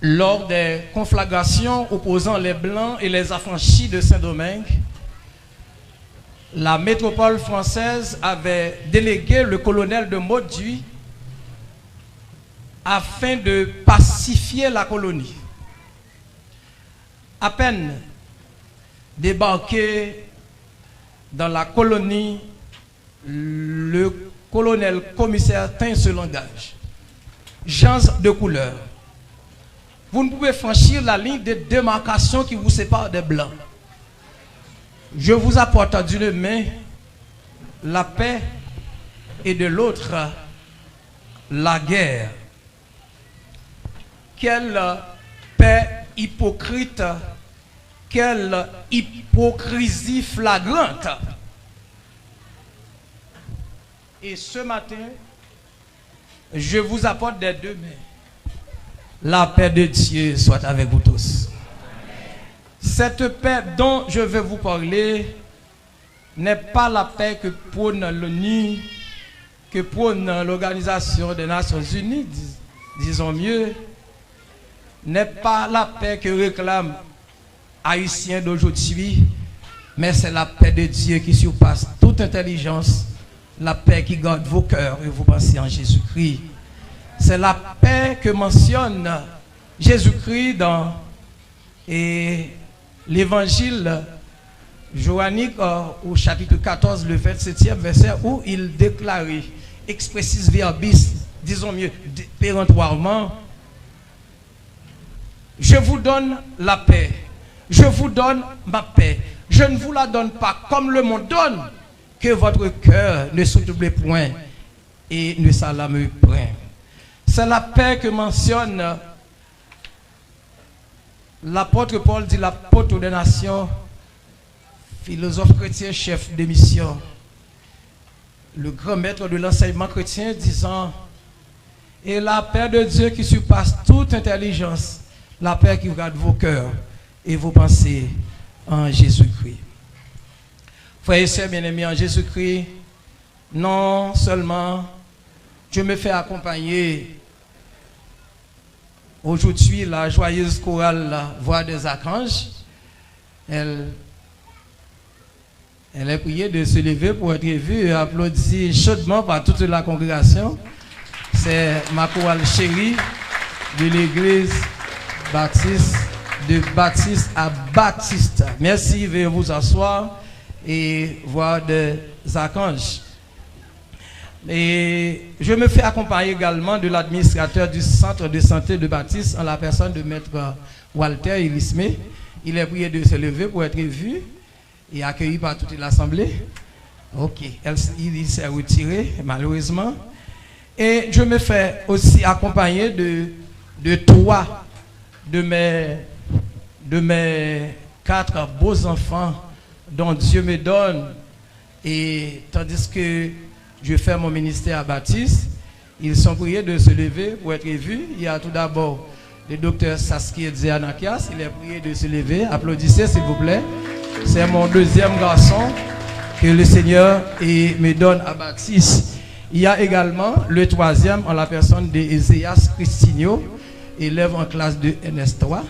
lors des conflagrations opposant les Blancs et les affranchis de Saint-Domingue, la métropole française avait délégué le colonel de Mauduit afin de pacifier la colonie. À peine débarqué dans la colonie, le colonel commissaire tint ce langage. Gens de couleur, vous ne pouvez franchir la ligne de démarcation qui vous sépare des Blancs. Je vous apporte d'une main la paix et de l'autre la guerre. Quelle paix hypocrite, quelle hypocrisie flagrante. Et ce matin, je vous apporte des deux mains. La paix de Dieu soit avec vous tous. Cette paix dont je vais vous parler n'est pas la paix que prône l'ONU, que prône l'Organisation des Nations Unies, disons mieux, n'est pas la paix que réclament Haïtiens d'aujourd'hui, mais c'est la paix de Dieu qui surpasse toute intelligence, la paix qui garde vos cœurs et vous pensez en Jésus-Christ. C'est la paix que mentionne Jésus-Christ dans l'évangile johannique au chapitre 14, le 27e verset, où il déclarait expressis verbis, disons mieux, péremptoirement, je vous donne la paix, je vous donne ma paix, je ne vous la donne pas comme le monde donne, que votre cœur ne se trouble point et ne s'alarme point. C'est la paix que mentionne l'apôtre Paul, dit l'apôtre des nations, philosophe chrétien, chef de mission, le grand maître de l'enseignement chrétien, disant, et la paix de Dieu qui surpasse toute intelligence, la paix qui garde vos cœurs et vos pensées en Jésus-Christ. Frères et sœurs bien-aimés en Jésus-Christ, non seulement je me fais accompagner aujourd'hui la joyeuse chorale la Voix des Archanges, elle est priée de se lever pour être vue et applaudie chaudement par toute la congrégation. C'est ma chorale chérie de l'église Baptiste, de Baptiste à Baptiste. Merci, veuillez vous asseoir et Voix des Archanges. Et je me fais accompagner également de l'administrateur du centre de santé de Baptiste en la personne de maître Walter Irisme. Il est prié de se lever pour être vu et accueilli par toute l'assemblée. Ok, il s'est retiré malheureusement. Et je me fais aussi accompagner de trois de mes 4 beaux enfants dont Dieu me donne. Et tandis que je fais mon ministère à Baptiste, ils sont priés de se lever pour être vus. Il y a tout d'abord le docteur Saskia Dzianakias, il est prié de se lever. Applaudissez s'il vous plaît. C'est mon deuxième garçon que le Seigneur me donne à Baptiste. Il y a également le troisième en la personne de Ezeas Christinio, élève en classe de NS3.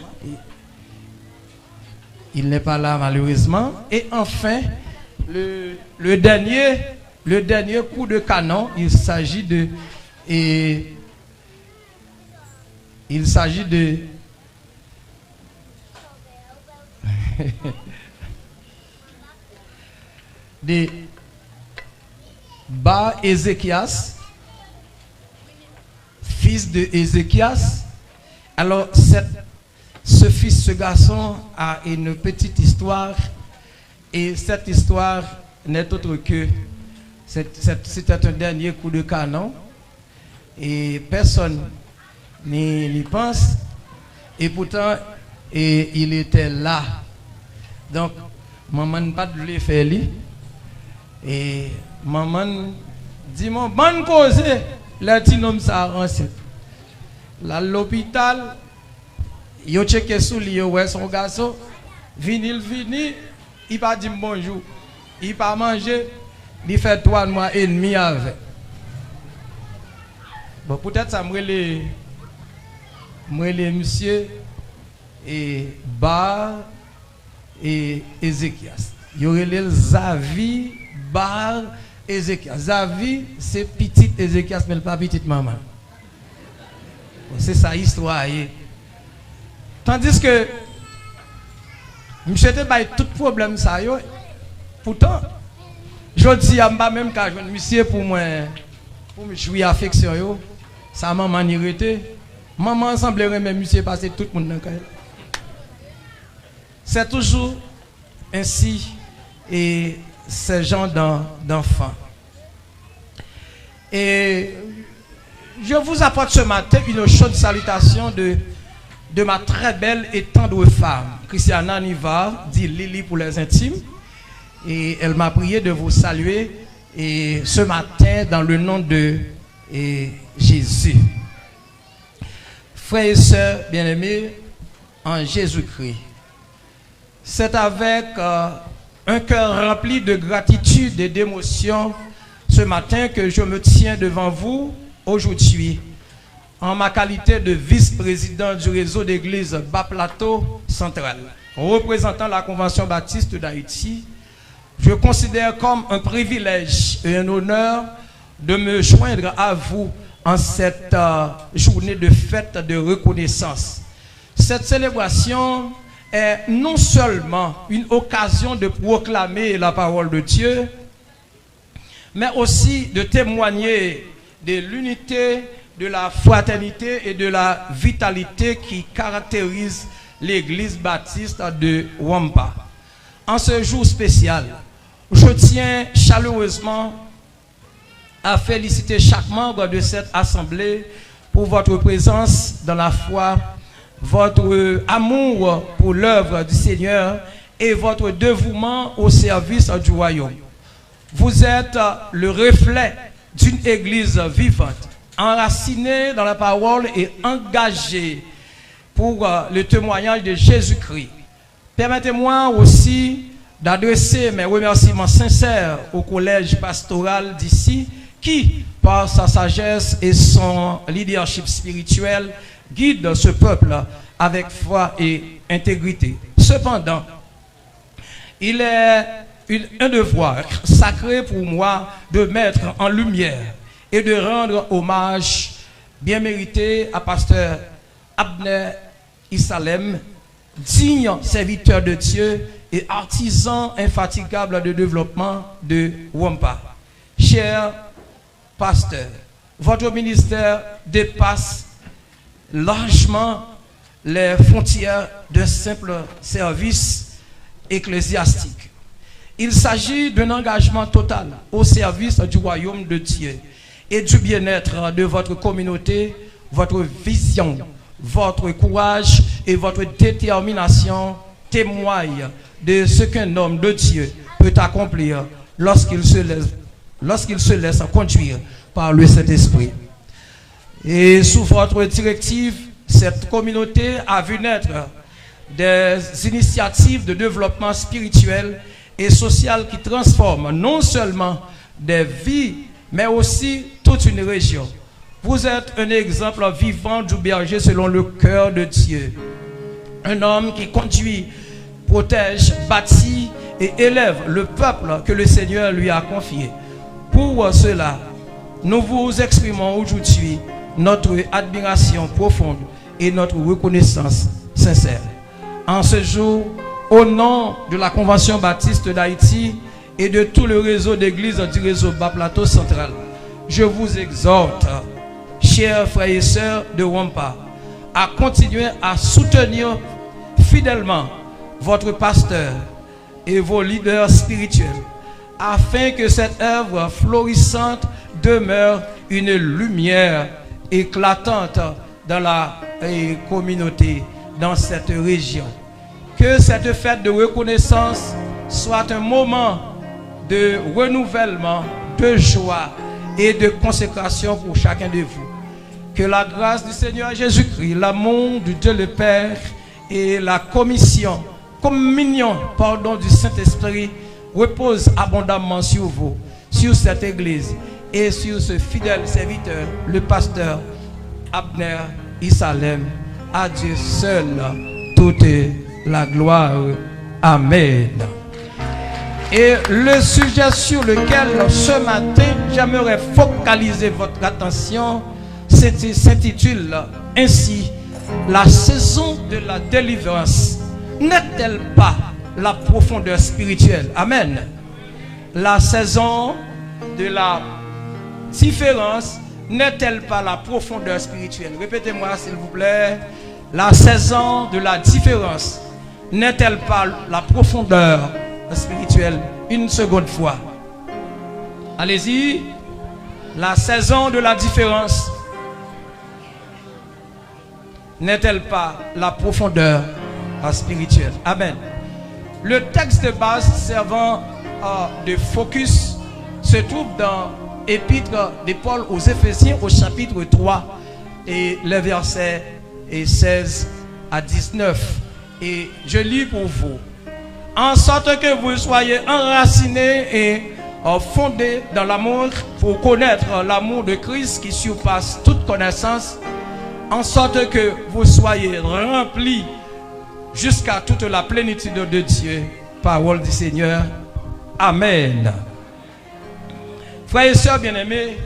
Il n'est pas là malheureusement. Et enfin, le dernier coup de canon, il s'agit de de Bar Ézéchias, fils de Ézéchias. Alors ce garçon a une petite histoire, et cette histoire n'est autre que c'était un dernier coup de canon et personne n'y pense, et pourtant il était là. Donc maman n'a pas de le faire lui, et maman dit mon bonne cause le petit homme s'arrange là l'hôpital, yo checké sous lui, ouais son garçon vini il pas dit bonjour, il pas manger, il fait 3 mois et demi avec. Bon, peut-être ça me moi les monsieur et Bar et Ézéchias. Il y aurait les Zavi, Bar, Ézéchias. Zavi, c'est petit Ézéchias, mais pas petite maman. C'est ça histoire. Tandis que monsieur était pas tout problème ça yo. Pourtant, je dis à moi même quand je monsieur pour me jouer affection yo, ça maman irrité. Maman semblerait même monsieur passer tout le monde dans le. C'est toujours ainsi et ces gens d'enfants. Et je vous apporte ce matin une chaude salutation de ma très belle et tendre femme, Christiana Nivar, dit Lily pour les intimes. Et elle m'a prié de vous saluer et ce matin dans le nom de Jésus. Frères et sœurs bien-aimés en Jésus-Christ, c'est avec un cœur rempli de gratitude et d'émotion ce matin que je me tiens devant vous aujourd'hui en ma qualité de vice-président du réseau d'église Bas-Plateau Central, représentant la Convention baptiste d'Haïti. Je considère comme un privilège et un honneur de me joindre à vous en cette journée de fête de reconnaissance. Cette célébration est non seulement une occasion de proclamer la parole de Dieu, mais aussi de témoigner de l'unité, de la fraternité et de la vitalité qui caractérise l'église baptiste de Wampa. En ce jour spécial, je tiens chaleureusement à féliciter chaque membre de cette assemblée pour votre présence dans la foi, votre amour pour l'œuvre du Seigneur et votre dévouement au service du royaume. Vous êtes le reflet d'une église vivante, enracinée dans la parole et engagée pour le témoignage de Jésus-Christ. Permettez-moi aussi d'adresser mes remerciements sincères au collège pastoral d'ici qui, par sa sagesse et son leadership spirituel, guide ce peuple avec foi et intégrité. Cependant, il est un devoir sacré pour moi de mettre en lumière et de rendre hommage bien mérité à pasteur Abner Isalem, digne serviteur de Dieu et artisan infatigable de développement de Wampa. Cher pasteur, votre ministère dépasse largement les frontières d'un simple service ecclésiastique. Il s'agit d'un engagement total au service du royaume de Dieu et du bien-être de votre communauté. Votre vision, votre courage et votre détermination témoignent de ce qu'un homme de Dieu peut accomplir lorsqu'il se laisse conduire par le Saint-Esprit. Et sous votre directive, cette communauté a vu naître des initiatives de développement spirituel et social qui transforment non seulement des vies, mais aussi toute une région. Vous êtes un exemple vivant du berger selon le cœur de Dieu. Un homme qui conduit, protège, bâtit et élève le peuple que le Seigneur lui a confié. Pour cela, nous vous exprimons aujourd'hui notre admiration profonde et notre reconnaissance sincère. En ce jour, au nom de la Convention baptiste d'Haïti et de tout le réseau d'églises du réseau Bas-Plateau Central, je vous exhorte, chers frères et sœurs de Wampa, à continuer à soutenir fidèlement votre pasteur et vos leaders spirituels, afin que cette œuvre florissante demeure une lumière éclatante dans la communauté, dans cette région. Que cette fête de reconnaissance soit un moment de renouvellement, de joie et de consécration pour chacun de vous. Que la grâce du Seigneur Jésus-Christ, l'amour de Dieu le Père et la communion du Saint-Esprit repose abondamment sur vous, sur cette église et sur ce fidèle serviteur, le pasteur Abner Isalem. À Dieu seul toute la gloire. Amen. Et le sujet sur lequel ce matin j'aimerais focaliser votre attention s'intitule ainsi: la saison de la délivrance n'est-elle pas la profondeur spirituelle? Amen. La saison de la différence n'est-elle pas la profondeur spirituelle? Répétez-moi s'il vous plaît. La saison de la différence n'est-elle pas la profondeur spirituelle? Une seconde fois. Allez-y. La saison de la différence n'est-elle pas la profondeur spirituelle? Amen. Le texte de base servant de focus se trouve dans l'épître de Paul aux Éphésiens au chapitre 3 et les versets 16 à 19. Et je lis pour vous: en sorte que vous soyez enracinés et fondés dans l'amour pour connaître l'amour de Christ qui surpasse toute connaissance, en sorte que vous soyez remplis jusqu'à toute la plénitude de Dieu. Parole du Seigneur. Amen. Frères et sœurs bien-aimés,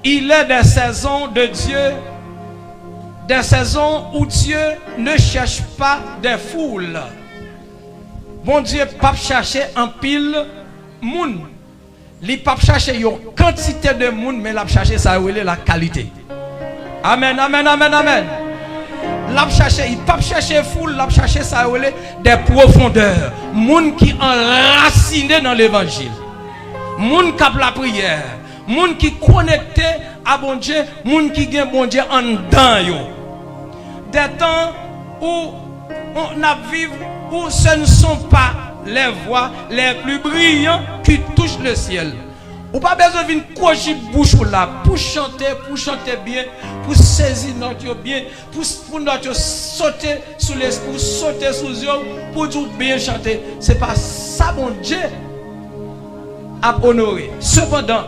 il est des saisons de Dieu, des saisons où Dieu ne cherche pas des foules. Bon Dieu pas chercher en pile moun. Il pas chercher une quantité de moun, mais il chercher ça la qualité. Amen, amen, amen, amen. Il pas chercher foule, il chercher ça des profondeurs. Moun qui enraciné dans l'évangile. Moun qui a la prière. Moun qui connecté à bon Dieu, moun qui gagne bon Dieu en dedans yo. Des temps où on a vécu, où ce ne sont pas les voix les plus brillants qui touchent le ciel. Ou pas besoin d'une cocher bouche là pour chanter bien, pour saisir notre bien, pour notre sauter sous l'esprit, pour sauter sous les yeux, pour tout bien chanter. C'est pas ça bon Dieu a honoré. Cependant,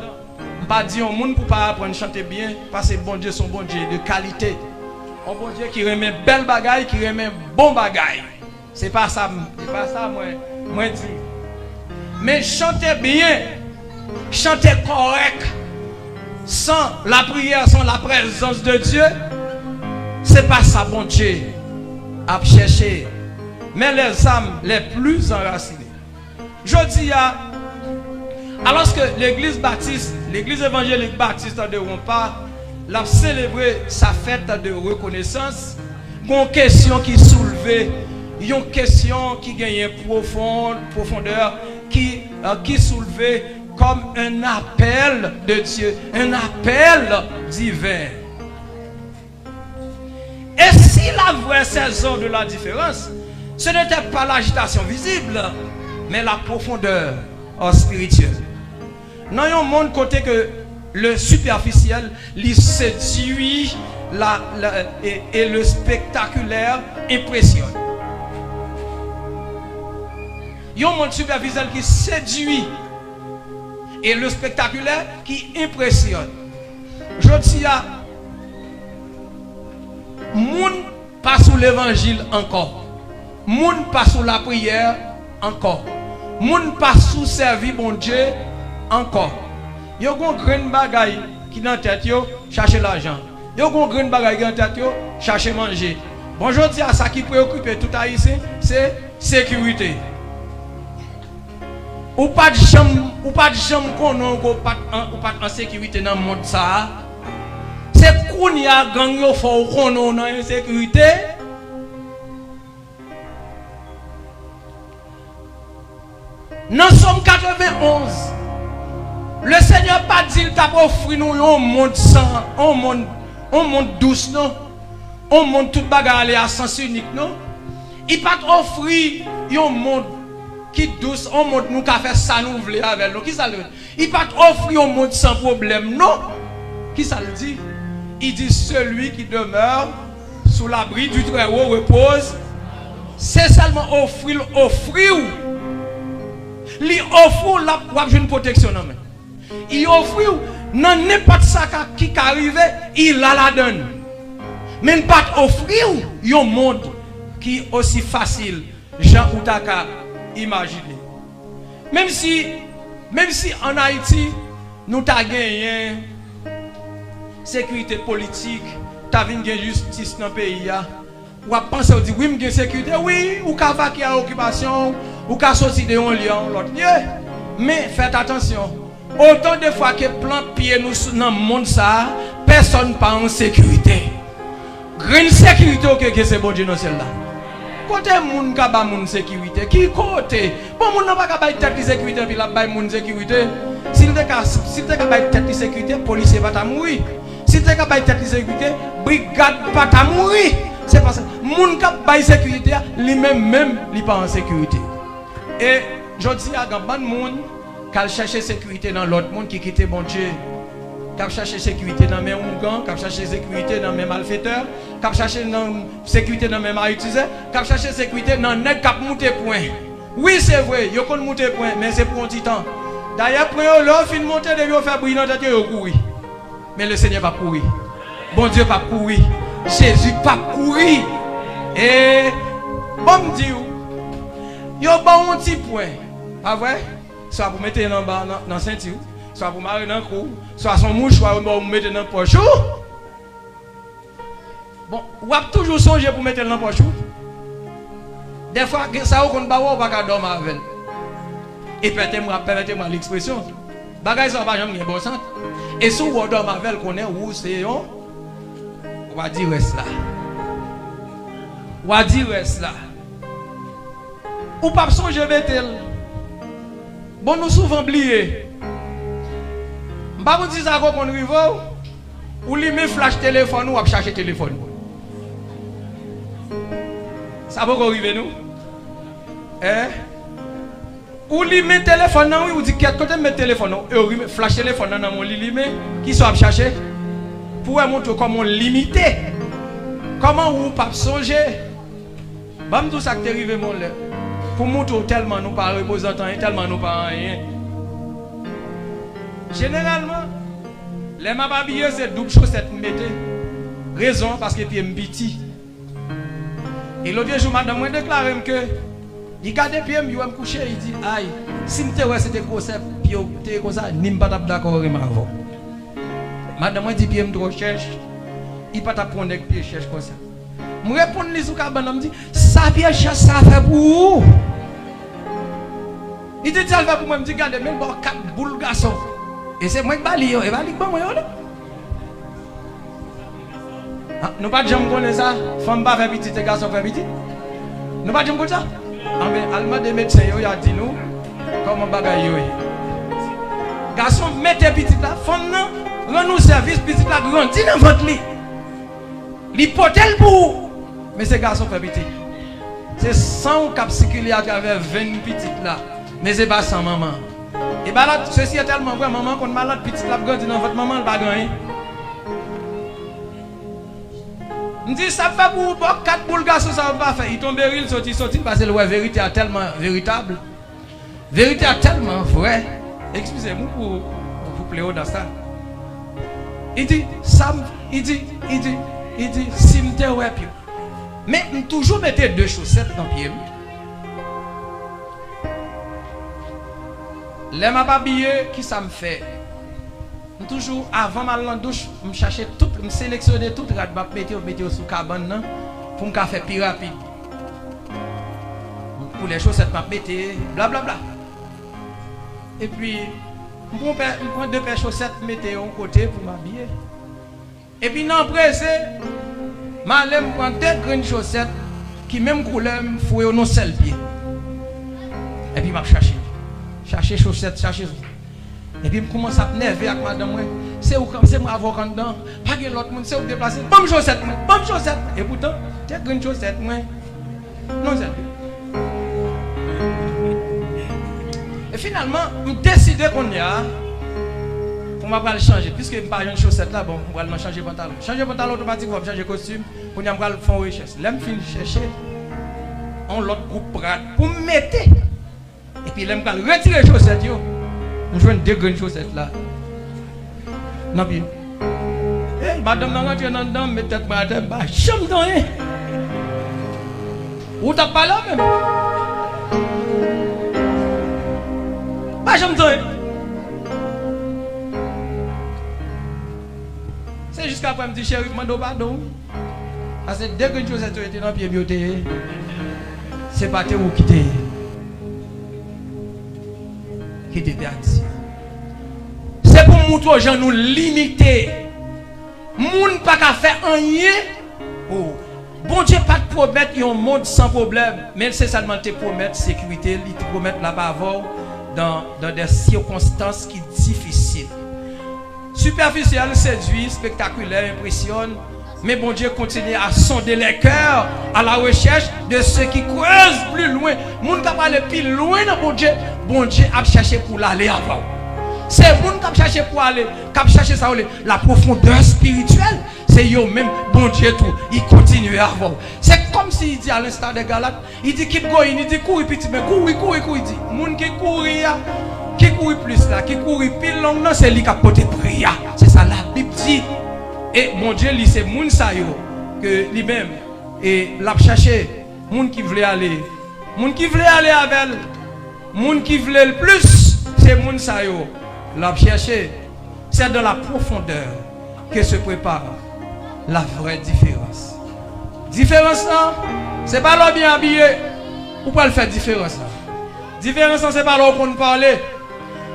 pas dire au monde pour pas apprendre à chanter bien, parce que bon Dieu son bon Dieu de qualité. Un bon Dieu qui remet belle bagaille, qui remet bon bagaille. C'est pas ça moi dis. Mais chanter bien, chanter correct, sans la prière, sans la présence de Dieu, c'est pas ça bon Dieu à chercher. Mais les âmes les plus enracinées. Je dis alors que l'église baptiste, l'église évangélique baptiste de Rompa, l'a célébré sa fête de reconnaissance, une question qui soulevait, une question qui gagnait profondeur, qui soulevait comme un appel de Dieu, un appel divin. Et si la vraie saison de la différence, ce n'était pas l'agitation visible, mais la profondeur spirituelle. Dans un monde côté que le superficiel lui séduit et le spectaculaire impressionne. Il y a un monde superficiel qui séduit et le spectaculaire qui impressionne. Je dis à moun pas sous l'évangile encore. Moun pas sous la prière encore. Moun pas sous servir bon Dieu encore. Yo gon grain bagay qui dans tête yo chercher l'argent. Yo gon grain bagay qui dans tête yo chercher manger. Bonjour dis à ça qui préoccupe tout haïtien, c'est sécurité. Ou pas de chambre qu'on pas en sécurité dans le monde ça. C'est qu'on y a gang yo faut qu'on en insécurité. Dans Somme 91, le Seigneur pas dit qu'il t'a offert nous un monde sans, un monde douce non, un monde tout bagarre à sens unique non. Il pas offrir un monde qui douce, un monde nous qui fait ça nous voulons avec nous. Qui ça le dit? Il pas offrir un monde sans problème non. Qui ça le dit? Il dit celui qui demeure sous l'abri du Très-Haut repose. C'est seulement offrir. Il offre la une protection. Il offre, non n'importe ça qui arrive, il la donne. Mais ne pas offrir un monde qui est aussi facile, Jean ou Taka imaginer. Même si en Haïti, nous avons gagné sécurité politique, nous avons gagné justice dans le pays. Ou à penser, on dit oui, j'ai sécurité, oui, ou qu'à vaquer à l'occupation, ou qu'à sortir de un lion, l'autre lieu. Mais faites attention, autant de fois que plan pied nous dans le monde, ça, personne pas en sécurité. Grande sécurité, ok, c'est bon Dieu dans celle-là. Côté moun ka ba moun sécurité, qui côté? Bon moun n'a pas ka ba tête de sécurité puis la ba moun sécurité. S'il te ka ba tête de sécurité, policier va ta mourir. S'il te ka ba tête de sécurité, brigade va ta mourir. C'est parce que moun ka ba sécurité, lui-même li pas en sécurité. Et je dis à grand moun qu'al chercher sécurité dans l'autre monde qui quitte bon Dieu. Qu'à chercher sécurité dans mes ougans, qu'à chercher sécurité dans mes malfaiteurs, qu'à chercher sécurité dans mes utilisés, qu'à chercher sécurité dans net cap monter point. Oui, c'est vrai, yo kon monter point, mais c'est pour un petit temps. D'ailleurs, point là, fin monter de yo faire briller dans tête yo courir. Mais le Seigneur va courir. Bon Dieu va courir. Jésus va courir. Et bon Dieu, yo bon un petit point. Pas vrai? Soit vous mettez dans ceinture. Soit vous marrez dans le cou, soit son mouchoir, vous mettez dans le poche. Bon, vous avez toujours songé pour mettre dans le poche. Des fois, ça vous ne va pas dormir avec. Et permettez-moi l'expression. Bagay ça va jamais bon sens. Et si vous dormez avec, qu'on est où c'est on va dire reste là. On va dire reste là. Ou pas songer avec. Bon, nous souvent oubliés. Bah vous dites ça qu'on arrive ou lui met flash téléphone ou à chercher téléphone. Ça va arriver nous? Ou lui met téléphone non oui ou dit quel côté met téléphone non et flash téléphone dans mon lit mais qui soit chercher pour montrer comment limiter. Comment ou pas songer. Bah tout ça qui est arrivé mon là. Pour montrer tellement nous pas représentant tellement nous pas rien. Généralement, les mababillés c'est double chaussette mettez. Raison parce que pied m'piti. Et l'autre jour madame moi déclaré que il garde pied me me coucher il dit aïe si m'te ouais c'était concept puis t'es comme ça ni pas d'accord avec avant. Madame moi dit pied me trop cherche. Il pas prendre avec pied cherche comme ça. Me répondre les sous cabane me dit ça pied cherche ça fait pour. Il dit ça va pour moi me dit garde même bon quatre boules garçon. Et c'est moi qui bali, et bali quoi moi là. Nous pas jamais connaître ça, femme pas faire petit et garçon faire petit. Nous pas jamais connaître ça. Ah mais allemand des médecins yo a dit nous comment bagaille yo. Garçon mettez petit là, femme nan rend nous service petit là grandi dans votre lit. L'hypothèse pour mais c'est garçon fait petit. C'est 100 cap circuler à travers 20 petites là, mais c'est pas sans maman. Et bien là, ceci est tellement vrai, maman, qu'on malade, petite la grandi dans votre maman, elle va gagner. Je dis, ça fait pour 4 boules garçons, ça va pas faire. Il tombe il sorti, parce que la vérité est tellement véritable. Vérité est tellement vrai. Excusez-moi pour vous plaire dans ça. Il dit, il dit, si je te ouais, mais toujours mettez 2 chaussettes dans le pied. Les m'habiller qui ça me fait toujours avant mal en douche me chercher tout me sélectionner tout rad m'a mettre sous cabane pour me faire plus rapide pour les chaussettes m'a mettre bla bla bla et puis je prends 2 paires de chaussettes mettre en côté pour m'habiller et puis non pressé m'aller prendre 2 grandes chaussettes qui même couleur me fouet au non seul pied et puis m'a chercher chaussettes, chercher. Et puis, je commence à nerver avec madame. C'est moi avocat dedans. Pas que l'autre monde, c'est où déplacer. Bonne chaussette. Et pourtant, tu as une chaussette. Non, c'est. Et finalement, je décide qu'on y a. Pour m'avoir changer. Puisque je n'ai pas une chaussette là, bon, on va changer pantalon. Changer pantalon automatiquement, on va changer costume. Pour nous faire une recherche. Là, je finis chercher. On l'autre groupe pour me mettre. Et puis, je vais retirer les chaussettes. Je vais 2 grandes chaussettes là. Non, bien. madame n'a rentré dans dedans, mais tête madame, bah, chambre dans rien. Ou t'as pas là même? Bah, chambre dans rien. C'est jusqu'à après, me dit chérie, mando pardon. Parce que dès que une chose était dans le pied bioté, c'est pas tes ou qui t'es perdu. C'est pour montrer aux gens nous limiter. Moun pas qu'à faire rien. Oh. Bon Dieu pas de promettre un monde sans problème, mais c'est seulement te promettre sécurité, il te promettre la bavard dans des circonstances qui sont difficiles. Superficiel, séduit, spectaculaire, impressionne. Mais bon Dieu continue à sonder les cœurs à la recherche de ceux qui creusent plus loin. Moun qui parle plus loin dans bon Dieu a cherché pour l'aller avant. C'est moun qui a cherché pour aller, qui a cherché ça la profondeur spirituelle. C'est eux même bon Dieu tout, il continue avant. C'est comme s'il dit à l'instant des Galates, il dit keep going, il dit courir petit mais courir, il dit moun qui courir plus là, qui courir plus long, non c'est lui qui a porté prière. C'est ça la Bible dit. Et mon Dieu, c'est moun sa yo que lui-même et l'a cherché, moun qui voulait aller avec elle, moun qui voulait le plus, c'est moun sa yo l'a cherché. C'est dans la profondeur que se prépare la vraie différence. Différence là, c'est pas l'homme bien habillé. Pourquoi le faire différence là? Différence c'est pas l'homme qu'on parle.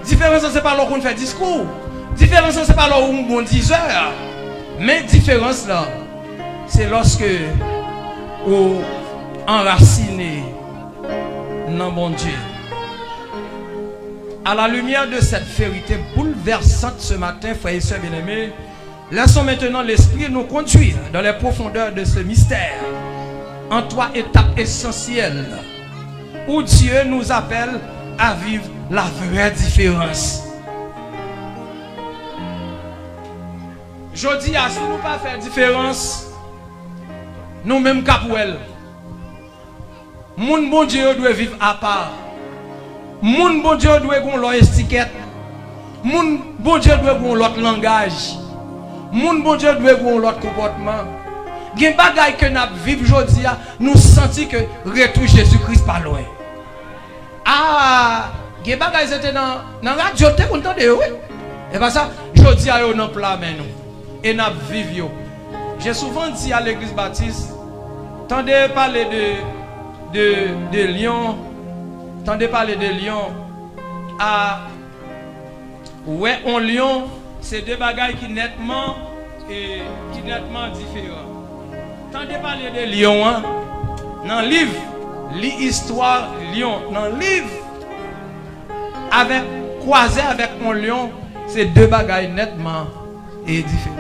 Différence c'est pas l'homme qu'on fait discours. Différence c'est pas l'homme qu'on diseur. Mais différence là, c'est lorsque vous enracinez dans mon Dieu. À la lumière de cette vérité bouleversante ce matin, frères et sœurs bien-aimés, laissons maintenant l'Esprit nous conduire dans les profondeurs de ce mystère, en trois étapes essentielles, où Dieu nous appelle à vivre la vraie différence. Je dis, si nous ne pas faire différence, nous-mêmes capouel. Moun bon Dieu doit vivre à part. Moun bon Dieu doit avoir leur étiquette. Moun bon Dieu doit avoir l'autre langage. Moun bon Dieu doit avoir l'autre comportement. Gen bagay que nous vivons aujourd'hui, nous sentons que retour Jésus-Christ pas loin. Ah, gen bagay c'était dans la radio, tu es content de oui. Et pas ça, je dis à eux dans plat mais nous. Et nous vivons. J'ai souvent dit à l'église baptiste, tendez parler de Lyon, tendez parler de Lyon, ouais, en Lyon, c'est deux bagailles qui nettement différents. Tendez parler de Lyon, hein, dans le livre, l'histoire Lyon, dans le livre, avec croisé avec mon Lyon, c'est deux bagailles nettement différentes.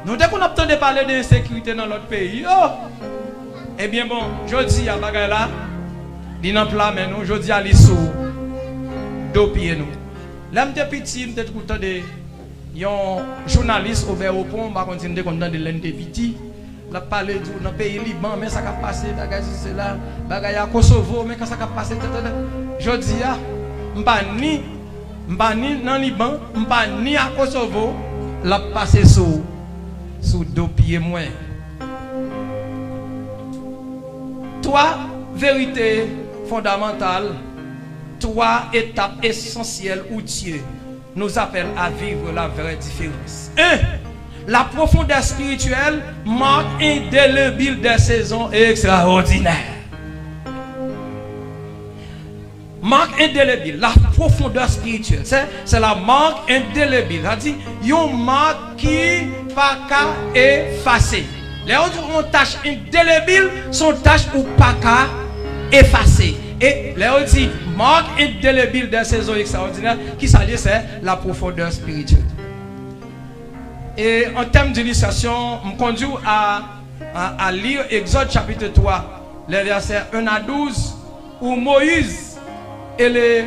Nous, dès qu'on a entendu parler d'insécurité dans notre pays, oh, eh bien bon, je dis à bagay là, il en plat mais nous, je dis à l'issou, deux pieds nous. Là, je suis petit, je suis content de un journaliste au pont, je suis content de l'un des petits. Il a parlé dans le pays Liban, mais ça a passé, c'est là, bagay à Kosovo, mais quand ça a passé, je dis, je ne suis pas ni dans le Liban, je ne suis pas ni à Kosovo, il a passé sous deux pieds moins. Trois vérités fondamentales, trois étapes essentielles où Dieu nous appelle à vivre la vraie différence. 1. La profondeur spirituelle marque indélébile des saisons extraordinaires. Marque indélébile, la profondeur spirituelle, c'est la marque indélébile. C'est-à-dire, une marque qui pas qu'à effacer. Les autres ont tâche indélébile, sont tâches ou pas qu'à effacer. Et les autres disent, marque indélébile des saisons extraordinaires, qui s'agit c'est la profondeur spirituelle. Et en termes d'illustration, je me conduis à lire Exode chapitre 3, les versets 1 à 12, où Moïse et les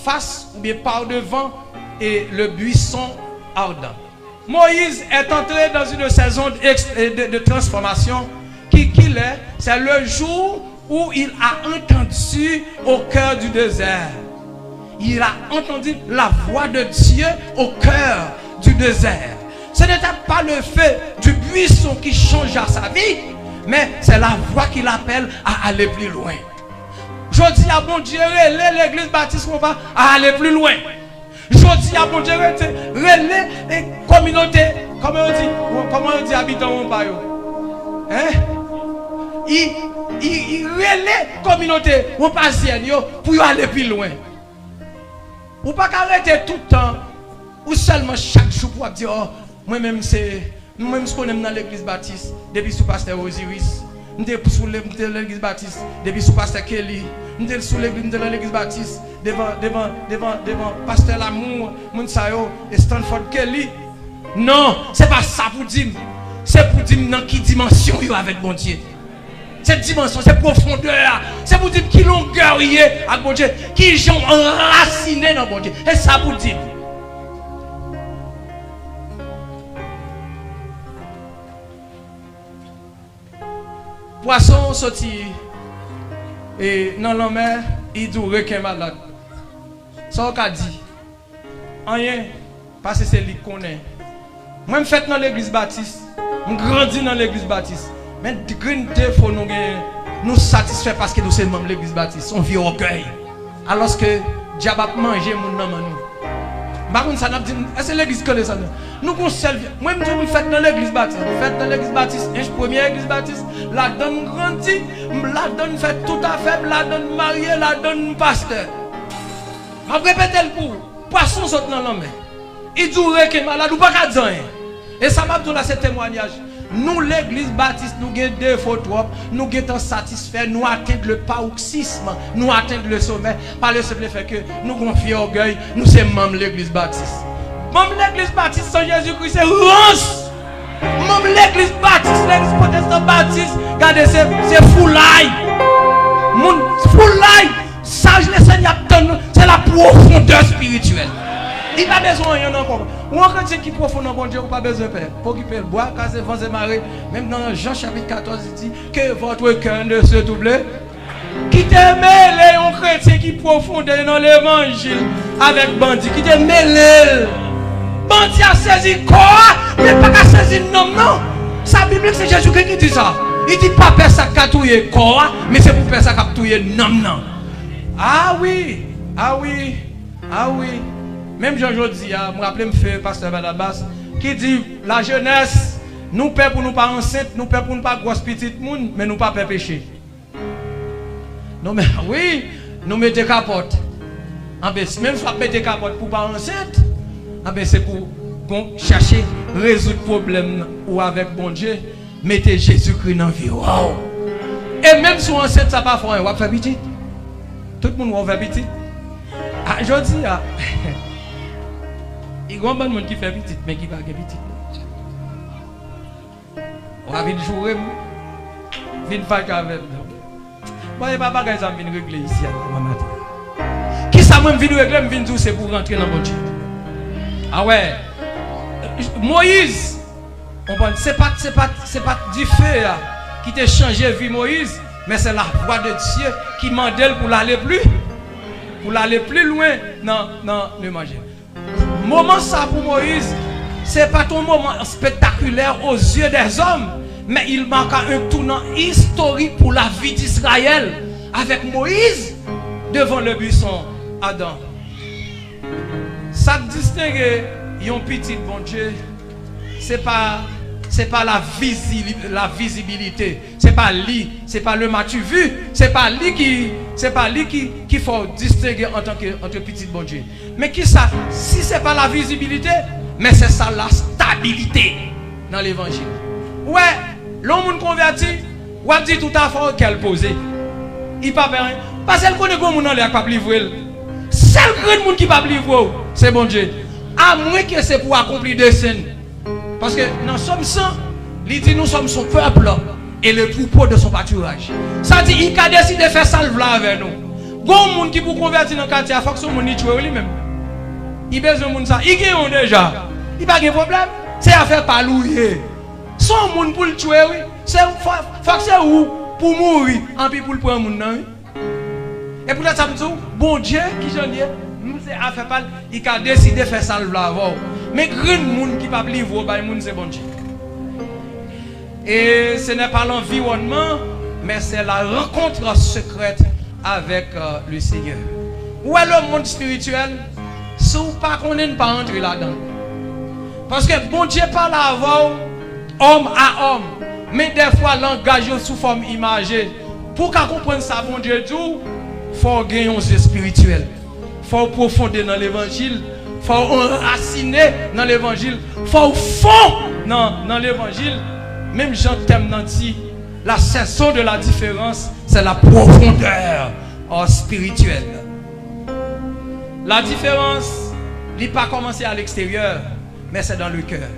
face ou bien par devant et le buisson ardent. Moïse est entré dans une saison de transformation qui est, c'est le jour où il a entendu au cœur du désert. Il a entendu la voix de Dieu au cœur du désert. Ce n'était pas le feu du buisson qui changea sa vie, mais c'est la voix qui l'appelle à aller plus loin. Je dis à bon Dieu, l'église baptiste à aller plus loin. Je dis à bon Dieu, les communautés, comment on dit habitants mon payo. Hein? Il relève communauté ou patienne pour aller plus loin. Ou pas arrêter tout le temps ou seulement chaque jour pour dire oh, moi-même c'est moi-même je connais dans l'église baptiste depuis sous pasteur Osiris, j'étais sous l'église baptiste depuis sous pasteur Kelly, j'étais sous l'église baptiste devant pasteur L'amour, Mounsayo et Stanford Kelly. Non, c'est pas ça pour dire. C'est pour dire dans quelle dimension il y a avec bon Dieu. Cette dimension, cette profondeur, c'est pour dire qui longueur il est avec bon Dieu, qui sont enracinés dans bon Dieu. Et ça pour dire. Poisson sorti et dans la mer, il dit requin malade. Ça on a dit. Rien, parce que c'est lui qui connaît. Moi je fais dans l'église baptiste, je grandis dans l'église baptiste. Mais grand défaut nous satisfait parce que nous sommes membres de l'église baptiste. On vit orgueil. Alors que diable a mangé mon nom nous. Par contre, ça n'a dit, est-ce que l'église connaît ça? Nous conservons. Moi, je me fais dans l'église baptiste. Je fais dans l'église baptiste. Première église baptiste. La donne grandit. La donne fait tout à fait. La donne mariée. La donne pasteur. Je répète le pour. Poisson saute dans l'homme. Il dit qu'il est malade ou pas qu'à dire. Et ça m'a donné ce témoignage. Nous, l'église baptiste, nous avons des photos, nous sommes satisfaits, nous atteignons le paroxysme, nous atteignons le sommet, par le simple fait que nous confions orgueil, nous sommes membres de l'église baptiste. Membre de l'église baptiste sans Jésus-Christ, c'est rance. Membre de l'église baptiste, l'église protestante baptiste, regardez, c'est foulaille. Foulaille, sage le Seigneur, c'est la profondeur spirituelle. Il n'a pas besoin de rien encore. Ou un chrétien qui est profond dans bon Dieu, il n'a pas besoin de faire. Pour qu'il puisse boire, casser, vents et marées. Même dans Jean chapitre 14, il dit que votre cœur ne se double. Qui te mêle un chrétien qui est profond dans l'évangile avec bandit. Qui te mêle. Bandit a saisi quoi, mais pas qu'à saisir non, non. Sa Bible, c'est Jésus-Christ qui dit ça. Il dit pas faire ça qu'à touiller quoi, mais c'est pour faire ça qu'à touiller non, non. Ah oui, ah oui, ah oui. Même Jean-Jodi, je me rappelle, me pasteur Badabas, qui dit la jeunesse, nous paie pour nous pas enceintes, nous paie pour nous pas grosse petite monde, mais nous pas péché. Non, mais oui, nous mettons capote. Même si nous mettons capote pour pas enceinte, c'est pour chercher résoudre le problème ou avec bon Dieu, mettez Jésus-Christ dans la vie. Wow. Et même si on enceinte, ça pas faire, on va faire petit. Tout le monde va faire petit. Ah, je dis, il y a un bon monde qui fait petit, mais qui va faire petit. On va venir jouer, venir faire avec nous. Bon, il n'y a pas de bagage à venir régler ici. Qui ça m'a venir régler, venir dire c'est pour rentrer dans mon Dieu. Ah ouais. Moïse, c'est pas du feu qui t'a changé la vie Moïse, mais c'est la voix de Dieu qui mandelle pour l'aller plus loin dans le manger. Moment ça pour Moïse, c'est pas ton moment spectaculaire aux yeux des hommes, mais il marque un tournant historique pour la vie d'Israël avec Moïse devant le buisson Adam. Ça distingue un petit bon Dieu, c'est pas la visibilité, c'est pas lui, c'est pas le matu vu, c'est pas lui qui faut distinguer en tant que petit bon Dieu. Mais qui ça? Si c'est pas la visibilité, mais c'est ça la stabilité dans l'évangile. Ouais, l'homme converti, ou a dit tout à fait qu'elle posait. Il pas rien. Parce qu'elle connaît comment on n'a pas livré. Seul grand monde qui pas livrer, c'est bon Dieu. À moins que c'est pour accomplir des scènes. Parce que nous sommes 100, il dit nous sommes son peuple et le troupeau de son pâturage. Ça dit il a décidé de faire ça avec nous. Gon monde qui pour convertir dans le quartier, il faut que son monde tue lui-même. Il besoin de ça. Il gagne déjà. Il pas de problème. C'est affaire pas louer. Son monde pour le tuer oui. C'est faut que c'est où pour mourir en puis pour le prendre monde non. Et pour ça me dit bon Dieu qui j'en dis, nous c'est affaire pas il a décidé de faire ça avant. Mais grand monde qui pas livre bah monde c'est bon Dieu. Et ce n'est pas l'environnement, mais c'est la rencontre secrète avec le Seigneur. Où est le monde spirituel? Si vous pas connaissez, pas entrer là-dedans. Parce que bon Dieu parle avant homme à homme, mais des fois langage sous forme imagée. Pour qu'on comprenne ça, bon Dieu tout, il faut gagner un yeux spirituel. Il faut profonder dans l'évangile. Il faut enraciner dans l'évangile. Il faut fond dans l'évangile. Même Jean t'aime nanti, la saison de la différence, c'est la profondeur spirituelle. La différence n'est pas commencé à l'extérieur, mais c'est dans le cœur.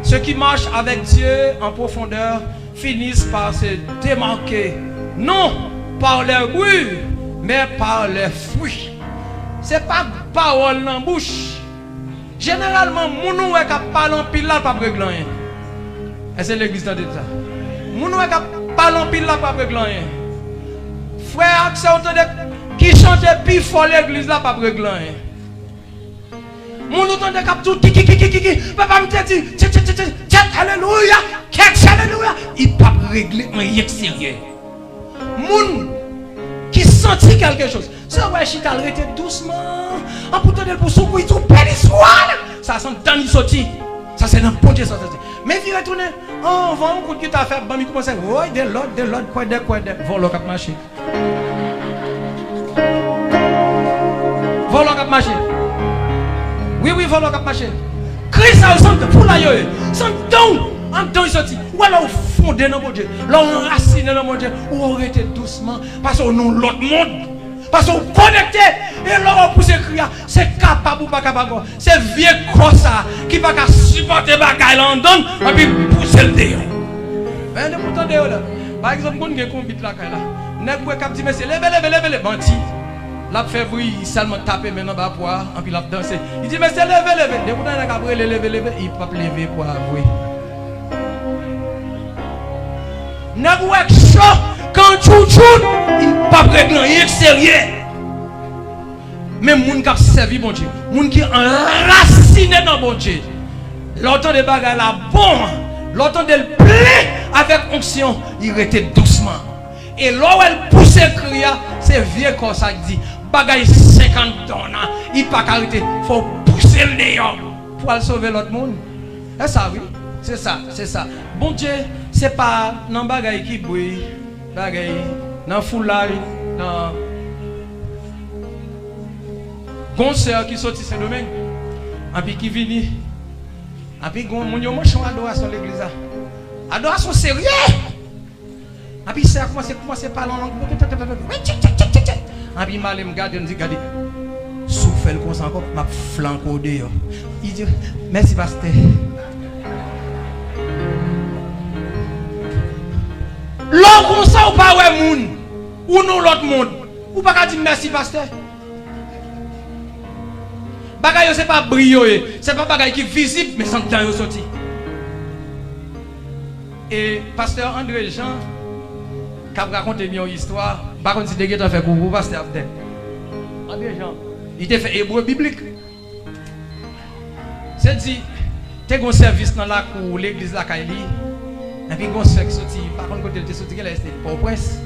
Ceux qui marchent avec Dieu en profondeur finissent par se démarquer, non par leur bruit, mais par les fruits. Ce n'est pas parole dans la bouche. Généralement, mon qui parle en pile là, pas régler rien. Et c'est l'église de ça. Mon qui parle en pile là, pas régler rien. Frère, qui chante plus fort l'église là, pas régler rien. Mon entendait cap tout qui papa me dit alléluia, alléluia, il pas régler en extérieur. Moun qui sentit quelque chose. Ça ouais chita arrêté doucement. En pourtant pour soukou tout pélissoire. Ça sent dans sorti. Ça c'est dans bon Dieu sorti. Mais il retourne. Oh, va un coup de guitare faire bam il commence. Ouais, de l'autre quoi de volo cap marché. Volo cap marché. Oui, volo cap marché. Christ a sent pour la yo. Sent don. En dedans il sorti. Ou alors au fond de mon Dieu. Là on racine dans mon Dieu. Ou arrêtez doucement parce qu'on nous l'autre monde. Parce qu'on connecté et là on pousse crier, c'est capable ou pas capable. C'est vieux comme ça qui va pas supporter bagaille là en donne et puis pousser le dehors. Ben de pourtant dehors là. Par exemple, on a combien là là. Nèg pou cap dit mais c'est lever menti. L'a fait bruit, il seulement taper maintenant bas poids et puis l'a danser. Il dit mais c'est lever. De pourtant nèg après lever, il pas lever pour avouer. Nèg ou chaud quand chouchou, il pas régler extérieur. Mais moun qui a servi bon Dieu, moun qui enraciné dans bon Dieu. L'autant de bagaille la bon, l'autant de plaît avec onction, il était doucement. Et là où elle pousse crier, c'est vieux comme ça dit, bagaille 50 tonnes, il pas arrêter, faut pousser le dehors pour aller sauver l'autre monde. Et ça oui, c'est ça. Bon Dieu, c'est pas dans bagaille qui brille. Dans foulard, dans concert qui sortit ce domaine, et puis qui vient, et puis mon yo manchon adoration l'église, adoration sérieux, et puis ça a commencé à parler en langue, et puis mal me garde, me dit regardez, souffle comme ça encore, m'a flanco dehors, il dit merci pasteur. L'homme comme ça ou pas ouais moun ou non l'autre monde ou pas dire merci pasteur. Bagaille c'est pas brillant, c'est pas bagaille qui visible mais sans temps sorti. Et pasteur André Jean qui a raconté une histoire, par contre si tu as fait coucou pasteur André Jean, il t'a fait hébreu biblique. C'est dit tu as un service dans la cour l'église la Kaili. Et puis, on se fait sortir, par contre, quand elle était sortie, elle était pas au presse.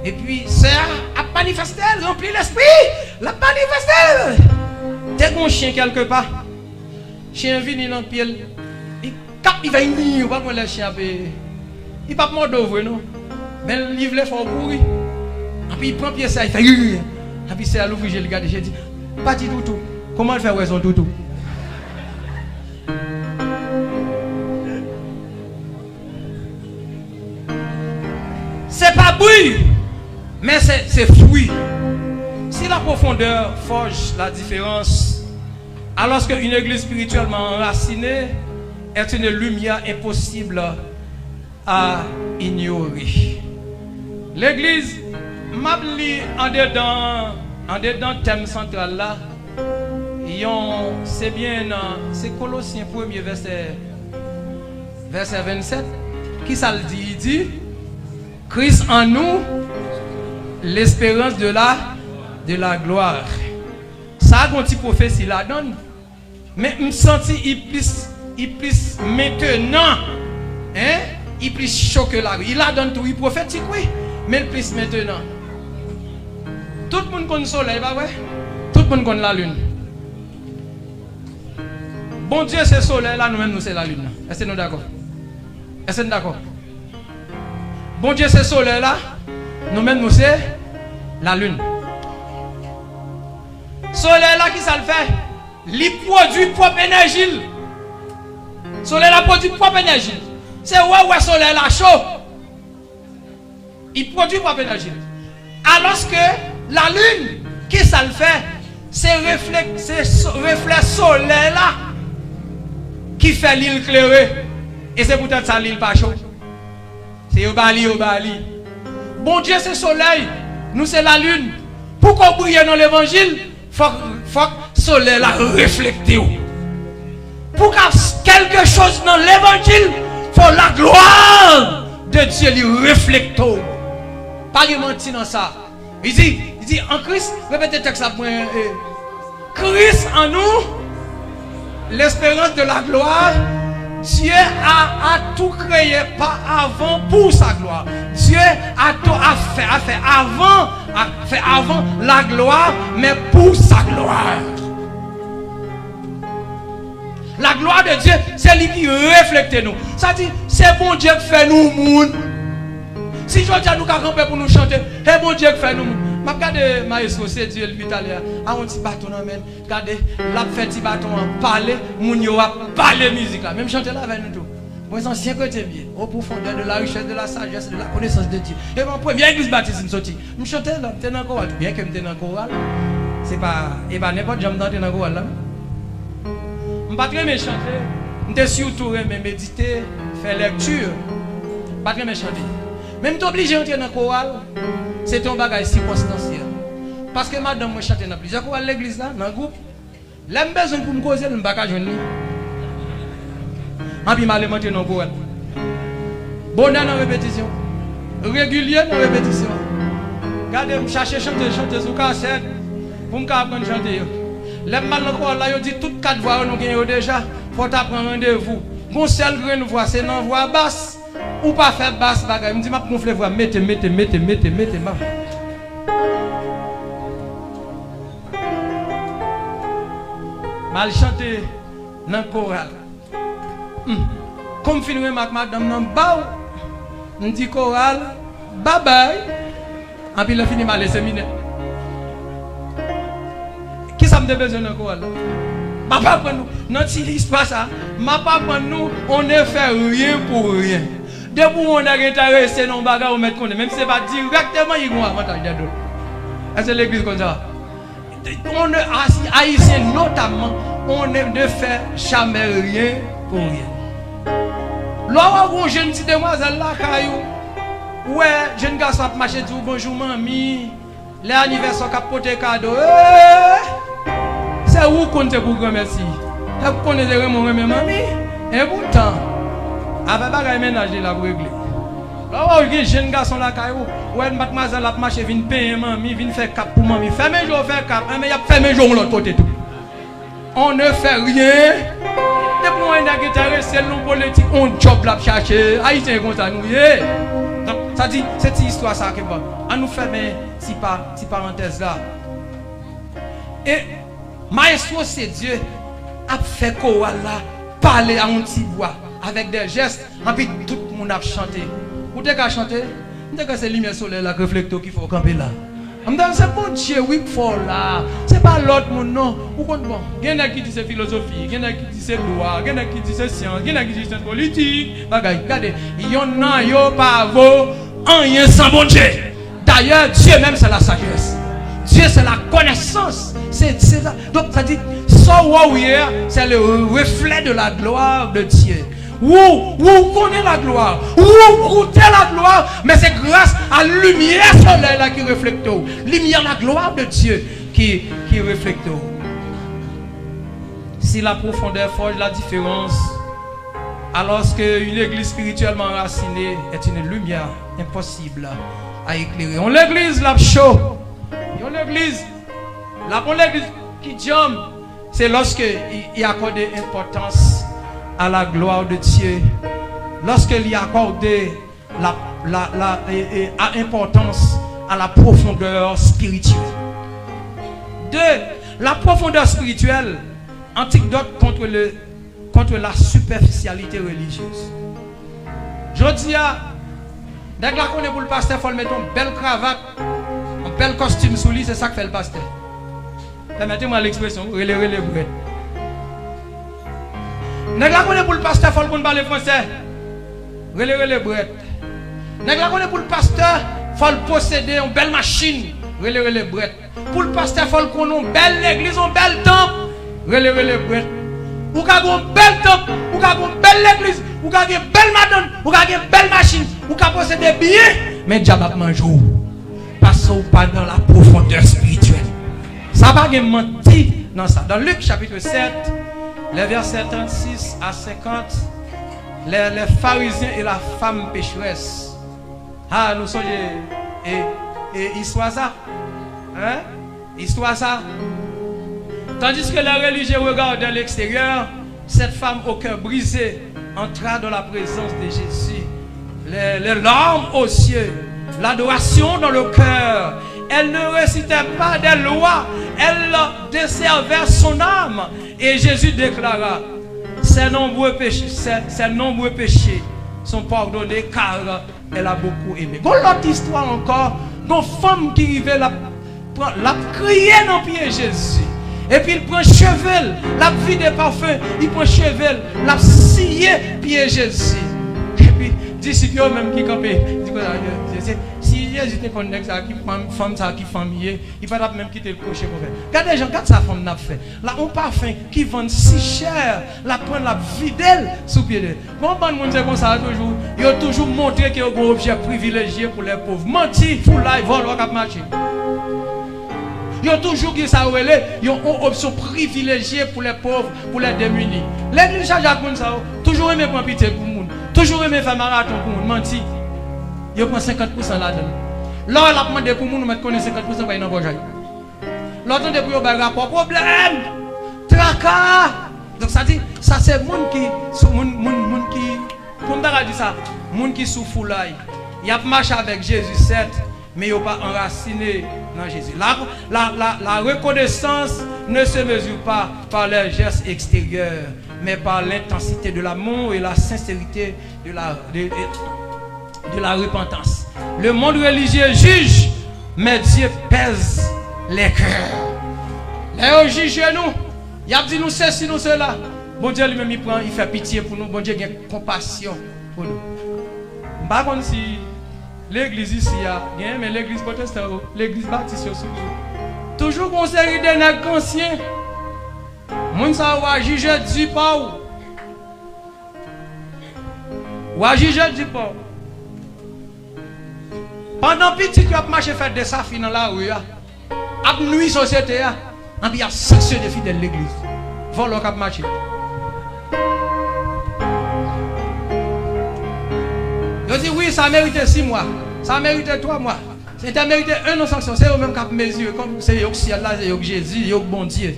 Et puis, ça a manifesté, rempli l'esprit, la manifesté. Dès qu'on chien quelque part, chien vient dans le pied, il va y pas le chien, il pas mort d'ouvre, non. Mais le livre, il faut courir. Et puis, il prend pied ça, il fait et puis, c'est à l'ouvrir, je regarde, j'ai dit, pas dit tout. Comment il fait raison tout? C'est pas bruit, mais c'est fruit. Si la profondeur forge la différence, alors qu'une église spirituellement enracinée est une lumière impossible à ignorer. L'église m'abli en dedans thème central là, c'est bien, c'est Colossiens 1er verset 27, qui ça le dit? Il dit Christ en nous, l'espérance de la gloire. Ça a une petite prophétie là donne. Mais je me sens il plus maintenant. Hein? Il plus chaud que la rue. Il a donné tout, il prophétique, oui. Mais le plus maintenant. Tout le monde connaît le soleil, pas vrai? Tout le monde connaît la lune. Bon Dieu, c'est le soleil, là, nous-mêmes, nous, c'est la lune. Est-ce que nous d'accord? Est-ce que nous d'accord? Bon Dieu, c'est le soleil, là. Nous-mêmes, nous, c'est la lune. Soleil, là, qui ça le fait? Il produit propre énergie. Soleil, là, produit propre énergie. C'est ouais, soleil, là, chaud. Il produit propre énergie. Alors que la lune, qui ça le fait? C'est reflet soleil, là, qui fait l'île clairée. Et c'est peut-être ça l'île pas chaud. C'est au Bali. Bon Dieu, c'est le soleil. Nous, c'est la lune. Pour qu'on brille dans l'évangile, faut que le soleil là reflecte. Pour que quelque chose dans l'évangile, faut la gloire de Dieu lui reflecte. Pas de mentir dans ça. Il dit en Christ, répétez le texte là pour Christ en nous, l'espérance de la gloire. Dieu a tout créé pas avant pour sa gloire. Dieu a fait avant la gloire, mais pour sa gloire. La gloire de Dieu, c'est lui qui reflète nous. Ça dit, c'est bon Dieu qui fait nous monde. Si je dis à nous qu'à camper pour nous chanter, c'est bon Dieu qui fait nous monde. Je regarde Maestro, c'est Dieu l'italien. A un petit bâton en main. Regardez, la fait petit bâton en parler, moun yo a parler musique là. Même chanter là avec nous tout. Moi ancien côté bien, au profondeur de la richesse, de la sagesse, de la connaissance de Dieu. Et mon première église baptiste me sorti. Je chantais là, j'étais dans le choral. Bien que j'étais dans le choral, c'est pas n'importe jamais dans le choral là. Je ne pas très bien chanter. Je suis surtout mais méditer, faire lecture. Pas très bien chanter. Même tu es obligé d'entrer dans le choral. C'est un bagage circonstanciel. Parce que madame, moi, chante dans plusieurs chorales à l'église, là, dans le groupe. L'aime besoin pour me causer, je ne vais pas joindre. Et puis, je vais monter dans le choral. Bonne dans la répétition. Régulier dans la répétition. Regardez, je cherche à chanter sur cassette. Pour me apprendre à chanter. L'aime mal dans le choral, là, je dis toutes 4 voix, nous gagnons déjà. Il faut apprendre rendez-vous. Mon seul grain de voix, c'est dans la voix basse. Ou pas faire basse bagage. Je me dis, ma gonfle voix, mettez. Mal chanter dans le choral. Comme finir avec madame dans le bas, je dis choral, bye bye. Et puis, il a fini mal les séminaires. Qui ça me besoin dans le choral? Ma papa nous, notre histoire ça, ma papa nous, on ne fait rien pour rien. Depuis on a intéressé dans le bagage, on met compte, même si ce n'est pas directement, il y a un avantage de l'autre. Est-ce que l'église comme ça? On haïtien notamment, on ne fait jamais rien pour rien. Lorsque vous jeune petite demoiselle là, ouais, jeune garçon a marché tout bonjour mamie, les anniversaires qui porté cadeau. C'est où qu'on te pour remercier? Vous connaissez vraiment mamie? Et pourtant, avec bagage ménager là pour régler. Là, il y a un jeune garçon là, ouais, mademoiselle a marché, vient payer mamie, vient faire cap pour mamie. Fermez jour, faire cap, mais il y a fermé jour de l'autre côté tout. On ne fait rien. Depuis qu'on est intéressé, nous politiques, on job là chercher. Haïtien comme ça, nous. Donc, ça dit, cette histoire ça qui va. On nous fermer si parenthèse là. Et Maestro, c'est Dieu a fait choral là, parler à un petit voix avec des gestes, et puis tout le monde a chanté. Vous avez qu'à chanter, c'est lumière solaire là, réflecteur qu'il faut camper là. C'est bon Dieu, oui, faut là. C'est pas l'autre monde, non. Vous comprenez bon? Il y en a qui disent c'est philosophie, il y en a qui disent c'est loi, il y en a qui disent c'est science, il y en a qui disent c'est politique. Regardez, il y en a qui pas rien sans bon Dieu. D'ailleurs, Dieu même c'est la sagesse. Dieu c'est la connaissance. C'est ça. Donc ça dit, c'est le reflet de la gloire de Dieu. Vous connaissez la gloire, vous goûtez la gloire, mais c'est grâce à la lumière soleil là qui reflète. Lumière, la gloire de Dieu qui reflète. Si la profondeur forge la différence, alors qu'une église spirituellement enracinée est une lumière impossible à éclairer. On l'église la chaud, on l'église qui jambe. c'est lorsque il accordait importance à la gloire de Dieu, lorsqu'il accordait importance à la profondeur spirituelle. Deux, la profondeur spirituelle, antidote contre la superficialité religieuse. Je dis dès que la connaît pour le pasteur, il faut mettre une belle cravate, un bel costume sous lui, c'est ça que fait le pasteur. Permettez-moi l'expression, relais bret. Dès que la connaît pour le pasteur, il faut le parler français. Relais bret. Dès que la connaît pour le pasteur, il faut posséder une belle machine. Relais bret. Pour le pasteur, il faut qu'on ait une belle église, un bel temple. Relais bret. Ou ka gon bel temple, ou ka gon belle église, ou ka gen belle madone, ou ka gen belle machine, ou ka posséder bien, mais diable a mangé. Parce que pas dans la profondeur spirituelle. Ça va gen menti dans ça. Dans Luc chapitre 7, les versets 36 à 50, les pharisiens et la femme pécheresse. Ah, nous sommes et histoire ça. Hein? Histoire ça. Tandis que les religieux regardaient l'extérieur, cette femme au cœur brisé entra dans la présence de Jésus. Les larmes aux cieux, l'adoration dans le cœur. Elle ne récitait pas des lois, elle desservait son âme. Et Jésus déclara, ses nombreux péchés sont pardonnés car elle a beaucoup aimé. Bon, l'autre histoire encore, une femme qui arrivait la crier dans le pied Jésus. Et puis il prend chevel, la vie de parfum, il prend chevel, la scié pied Jésus. Et puis, disciples même qui campent, si Jésus te connaît ça, qui femme ça, qui famille, il va même quitter le cocher pour faire. Regardez les gens, quand sa femme n'a fait, là, un parfum qui vend si cher, la prend la vie d'elle sous pied d'elle. Bon, bon, monde c'est comme ça toujours, il a toujours montré qu'il y a un objet privilégié pour les pauvres. Menti, fou là, il vole, il va marcher. Ils ont toujours dit ça, ils ont une option privilégiée pour les pauvres, pour les démunis. L'église Jacques ça, toujours aimé prendre pitié pour le monde, toujours aimé faire marathon pour le monde, menti. Ils prennent 50% là-dedans. Là, on a demandé pour le monde, on connaît 50% pour y avoir. L'autre, on a pour y avoir problème, tracas. Donc ça dit, ça c'est le monde qui, comme on dit ça, le monde qui souffre là. Il a marché avec Jésus, certes, mais il n'a pas enraciné dans Jésus. La reconnaissance ne se mesure pas par les gestes extérieurs, mais par l'intensité de l'amour et la sincérité de la repentance. Le monde religieux juge, mais Dieu pèse les cœurs. Et juge nous, il a dit nous ceci, nous cela. Bon Dieu lui-même il prend, il fait pitié pour nous. Bon Dieu a compassion pour nous. Par contre, si l'église ici, mais l'église protestante, l'église baptiste, toujours conseillé des nègres anciens. Moun sa wa juge du pas ou. Wa juge du pas. Pendant petit tu as marché faire des safis dans la rue, a nuit société, et puis il y a sanctionné des fidèles de l'église. Vol au cap marché. Je dis oui, ça mérite 6 mois, ça mérite 3 mois. C'était mérité 1 an sanction, c'est eux-mêmes qui ont mesure, comme c'est eux qui là, c'est eux Jésus, c'est eux bon Dieu.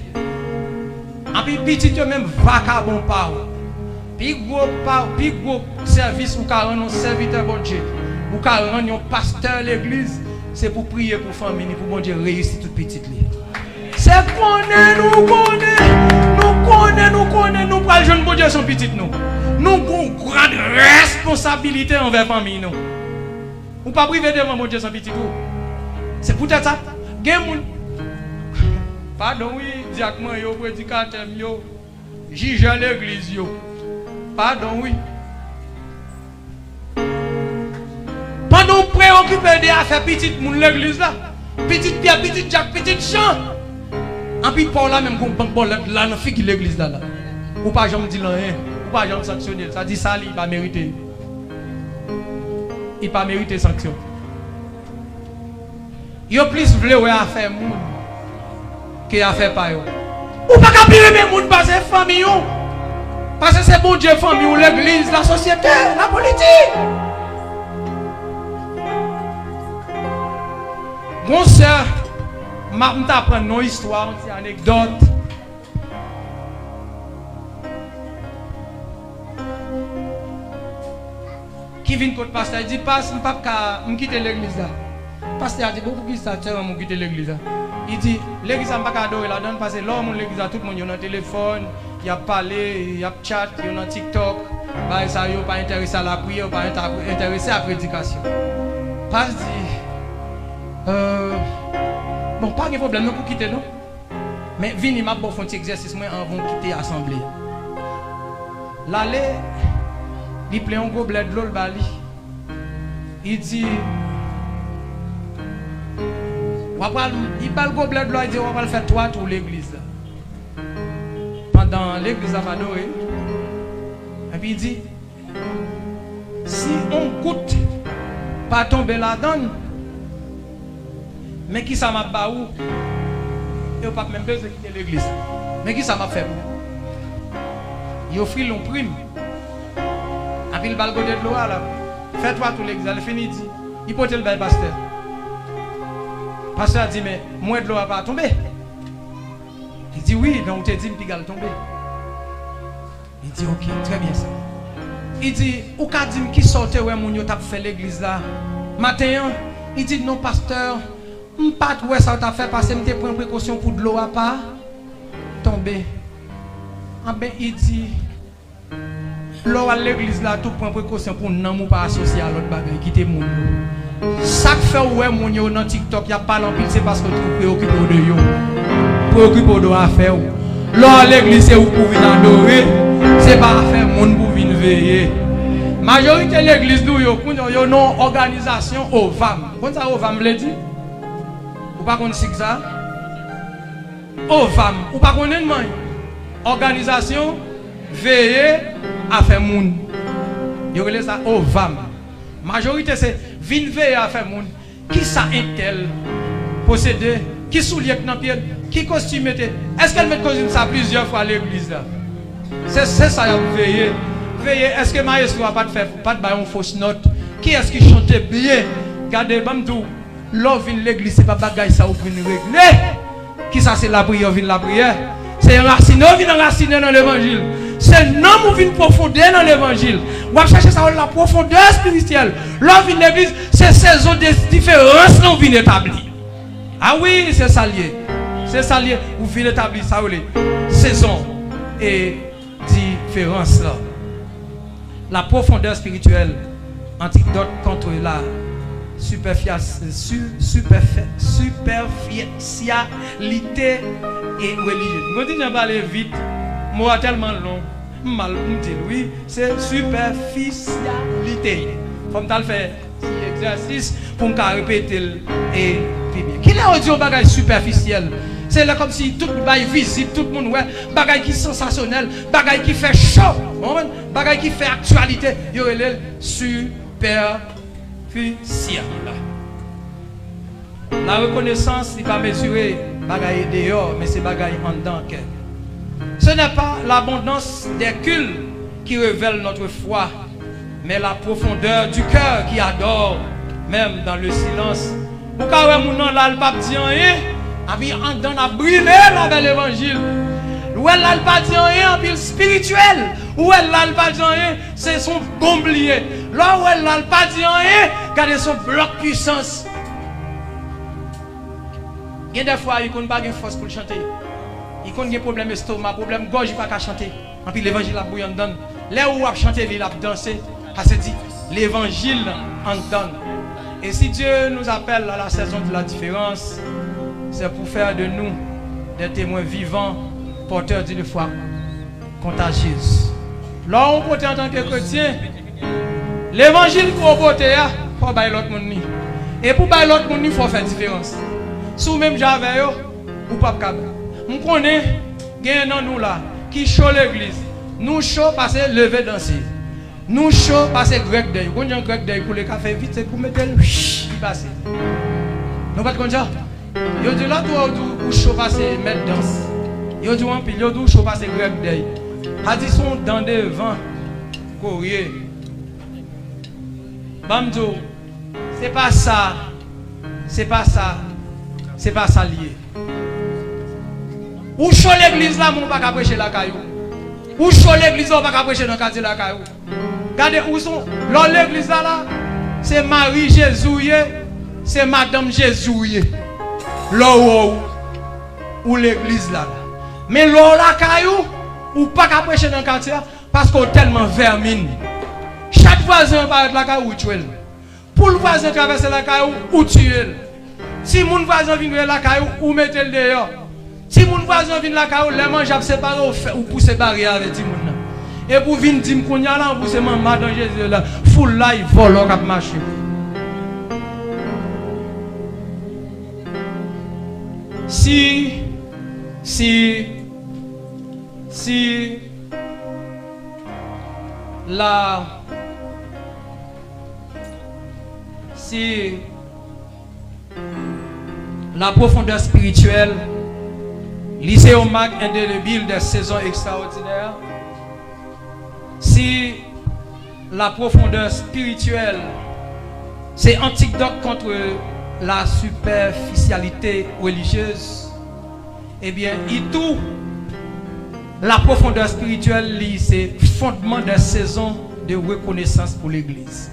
Et puis petit même vagabond pas. Puis gros service ou car un serviteur bon Dieu. Ou car un pasteur l'église, c'est pour prier pour famille, pour bon Dieu réussir toute petite ligne. C'est nous pour le jeune bon Dieu son petit nous. Nous avons une grande responsabilité envers la famille. Nous ne pas priver devant mon Dieu son petit tout. C'est peut-être ça. Pardon, oui, diacre, yo, prédicateur, yo, juge l'église, yo. Pardon, oui. Pendant préoccupé de faire petite moun l'église là, petite pierre, petite jack, petite champ. En puis pour là même qu'on banque là dans figure l'église là. Ou pas jamais dire rien, ou pas jamais sanctionner. Ça dit ça il pas mérité. Il pas mérité sanction. Yo plus vle ouais à faire moun que à faire pas yo. Ou pas capable même moun parce que famille yo. Parce que c'est bon Dieu famille ou l'église, la société, la politique. Mon sœur, je vais apprendre une histoire, une anecdote. qui vient contre pasteur, il dit passe, je quitter l'église là. Pasteur a dit pour qui ça tient à quitter l'église là. Il dit l'église n'a pas adorer là-dedans parce que l'homme l'église tout le monde il y a un téléphone, il y a parlé, il y a chat, il y a un TikTok. Bah ça yo pas intéressé à la prière, pas intéressé à la prédication. Pas dit bon pas de problème nous pour quitter non. Mais vini m'a bon font exercice moi avant quitter l'assemblée. L'aller il plein un gobelet de l'eau le bali. Il dit il parle gobelet de l'eau, il dit on va le faire toi tout l'église. Pendant l'église a adoré. Et puis il dit si on coûte pas tomber là-dedans, mais qui ça m'a baou? Il n'a pas même besoin de quitter l'église. Mais qui ça m'a fait? Il offre l'on prime. Et puis il va le gobelet de l'eau là. Fais-toi tout l'église. Elle finit dit. Il peut le bail pasteur. Pasteur a dit mais moi de l'eau va pas tomber. Il dit oui, mais on te dit qu'il va tomber. Il dit ok, très bien ça. Il dit ou qu'a dit qui sortait ouais mon yo t'a fait l'église là. Matin, il dit non pasteur, pas ouais ça t'a fait passer me prendre précaution pour de l'eau à pas tomber. Ah ben il dit l'eau à l'église là tout prend précaution pour non pas associer à l'autre bagaille quitter mon ça fait ouais mon yo dans TikTok y a pas l'empile c'est parce que tu préoccupé de yo. Préoccupé de affaire. L'eau à l'église c'est où pour venir adorer, c'est pas affaire monde pour venir veiller. Majorité de l'église nous yo non organisation OVAM. Quand ça OVAM veut dire ou pas qu'on sait ça OVAM ou pas qu'on est organisation veiller à faire monde. Yo relève ça OVAM. Majorité c'est vinn veiller à faire monde. Qui ça intel posséder, qui soulier dans pied, qui costume était. Est-ce qu'elle met costume ça plusieurs fois à l'église là? C'est ça y a veiller. Veillez, est-ce que maestro a pas de faire pas de bailler une fausse note? Qui est-ce qui chantait bien? Regardez bamdou, l'homme vient l'église c'est pas bagaille ça ou venir régler. Qui ça c'est la prière vient la prière? C'est enraciné vient enraciné dans l'évangile. C'est non ou vient profondeur dans l'évangile. On va chercher ça la profondeur spirituelle. L'homme vient l'église, c'est saison de différence non vient établir. Ah oui, c'est ça lié. C'est ça lié ou vient établir ça saison et différence là. La profondeur spirituelle, antidote contre la superficialité et religieuse. Je dis parler vite, moi tellement long, mal dire oui, c'est superficialité. Comme tu as fait exercice pour me répéter et puis bien. Qui est dit au bagage superficiel? C'est là comme si tout le monde visible, tout le monde ouais, bagage qui sensationnel, bagage qui fait chaud, bagage qui fait actualité, il y aurait superficiel. La reconnaissance n'est pas mesurée bagage dehors, mais c'est bagage en dedans. Ce n'est pas l'abondance des cultes qui révèle notre foi, mais la profondeur du cœur qui adore, même dans le silence. Pourquoi mon nom là le pape dit rien? Abi en dedans a brûlé avec l'évangile. Où elle n'a pas dit rien en pile spirituel. Où elle n'a pas dit rien, c'est son bomblier. Là où elle n'a pas dit rien, regardez son bloc puissance. Il y a des fois, il n'y a pas de force pour chanter. Il y a des problèmes d'estomac, problème de gorge, il n'y a pas de chanter. En plus, l'évangile a bouillé en dedans. Là où il a chanté, il a dansé. Parce que dit l'évangile en dedans. Et si Dieu nous appelle à la saison de la différence, c'est pour faire de nous des témoins vivants, porteurs d'une foi contagieuse. Là, on peut en tant que chrétien, l'évangile pour porter, il faut bailler l'autre monde. Et pour bailler l'autre monde, il faut faire différence. Si même j'avais ou pas capable. On connaît, il y a un nous là qui chaud l'église. Nous chaud parce que lever danser. Nous chaud parce que grec d'ailleurs. Quand on a grec d'ailleurs pour le café vite, c'est pour mettre le passer. Nous pas comme ça. Yo dit là toi ou chaud passer mettre danse. Yo dit en pile, yo dit chaud passer grec d'ailleurs. A dit son dans devant courrier. Bamdo, c'est pas ça. C'est pas ça. C'est pas ça lié. Ou chaud l'église là, mon pas prêcher la caillou. Ou chaud l'église, on pas prêcher dans le quartier la caillou. Regardez où sont. Dans l'église là, c'est Marie Jésus, c'est Madame Jésus. Là où l'église là. Mais là la caillou, ou pas qu'à prêcher dans le quartier, parce qu'on est tellement vermine. Chaque voisin va être la caillou, tu es. Pour le voisin traverser la caillou, ou tuer. Si mon voisin vient la caillou, ou mettez le dehors. Si mon voisin vient la caillou, les mangeables séparés ou pousser barrière avec tout le monde. Et pour venir dire qu'on y a là, pour se maman dans Jésus là, full là, il vole au cap marché. Si la profondeur spirituelle, lycée au mag indélébile des saisons extraordinaires, si la profondeur spirituelle, c'est antidote contre la superficialité religieuse, eh bien, tout la profondeur spirituelle, c'est fondement des saisons de reconnaissance pour l'Église.